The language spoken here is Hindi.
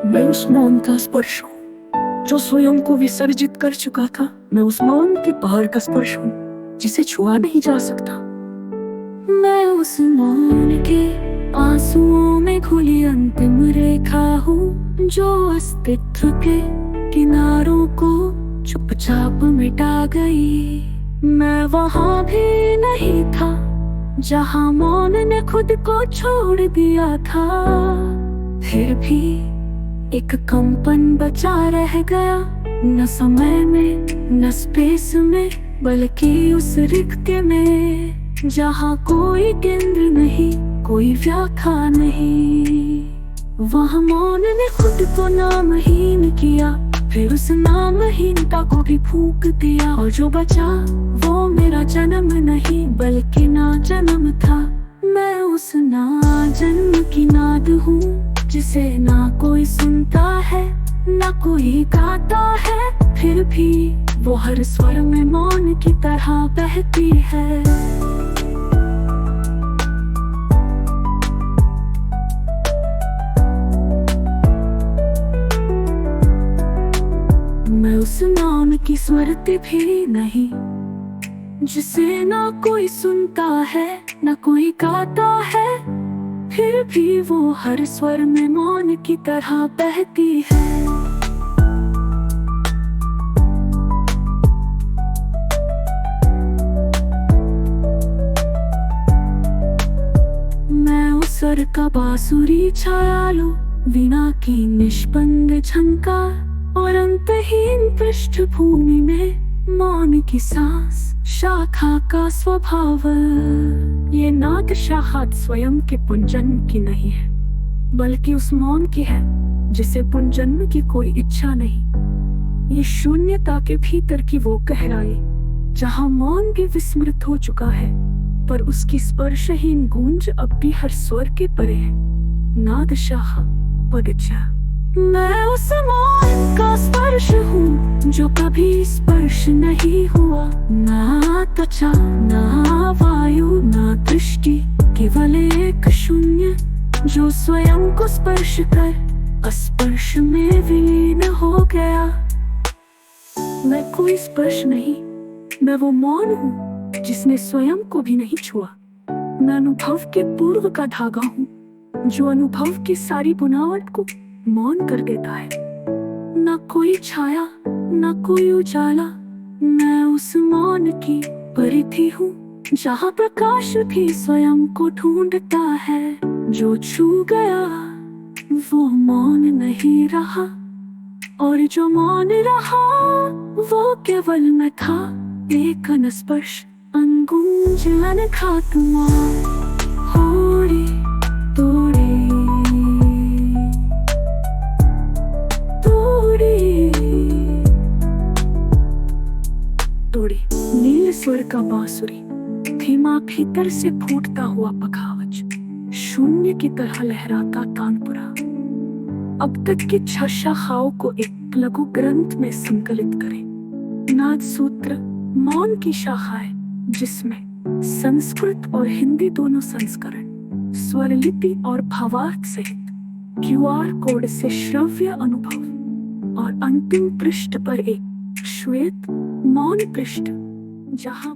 मैं उस मौन का स्पर्श हूँ जो स्वयं को विसर्जित कर चुका था। मैं उस मौन के पहाड़ का स्पर्श हूँ जिसे छुआ नहीं जा सकता। मैं उस मौन के आंसुओं में घुली अंतिम रेखा हूँ जो अस्तित्व के किनारों को चुपचाप मिटा गई। मैं वहां भी नहीं था जहां मौन ने खुद को छोड़ दिया था। फिर भी एक कंपन बचा रह गया, न समय में न स्पेस में, बल्कि उस रिक्ति में जहां कोई केंद्र नहीं, कोई व्याख्या नहीं। वहां मौन ने खुद को नामहीन किया, फिर उस नामहीनता को भी फूंक दिया। और जो बचा वो मेरा जन्म नहीं बल्कि ना जन्म था। मैं उस ना जन्म की नाद हूँ जिसे ना कोई सुनता है ना कोई गाता है, फिर भी वो हर स्वर में मौन की तरह बहती है। मैं उस नाम की स्मृति भी नहीं जिसे ना कोई सुनता है ना कोई गाता है, फिर भी वो हर स्वर में मौन की तरह बहती है। मैं उस स्वर का बांसुरी छायालू, वीणा की निष्पंद झंकार और अंतहीन पृष्ठभूमि में मौन की सांस, शाखा का स्वभाव। ये नाद शाखा स्वयं के पुनर्जन्म की नहीं है बल्कि उस मौन की है जिसे पुनर्जन्म की कोई इच्छा नहीं। ये शून्यता के भीतर की वो गहराई जहां मौन भी विस्मृत हो चुका है, पर उसकी स्पर्शहीन गूंज अब भी हर स्वर के परे है। नाद शाखा बगीचा। मैं उस मौन का स्पर्श हूँ जो कभी स्पर्श नहीं हुआ, ना त्वचा ना वायु ना दृष्टि, केवल एक शून्य जो स्वयं को स्पर्श कर अस्पर्श में विलीन हो गया। मैं कोई स्पर्श नहीं, मैं वो मौन हूँ जिसने स्वयं को भी नहीं छुआ। मैं अनुभव के पूर्व का धागा हूँ जो अनुभव की सारी बुनावट को मौन कर देता है। न कोई छाया न कोई उजाला, मैं उस मौन की परिधि हूँ जहाँ प्रकाश भी स्वयं को ढूंढता है। जो छू गया वो मौन नहीं रहा, और जो मौन रहा वो केवल मैं था, एक अनस्पर्श अनगूंज अनखात्मा। होड़ी तोड़ी तोड़ी नील स्वर का बांसुरी, धीमा भीतर से फूटता हुआ पखावज, शून्य की तरह लहराता तानपुरा। अब तक की 6 शाखाओं को एक लघु ग्रंथ में संकलित करें। नाद सूत्र मौन की शाखा है जिसमें संस्कृत और हिंदी दोनों संस्करण, स्वरलिपि और भावार्थ सहित QR कोड से श्रव्य अनुभव, और अंतिम पृष्ठ पर एक श्वेत मौन पृष्ठ जहां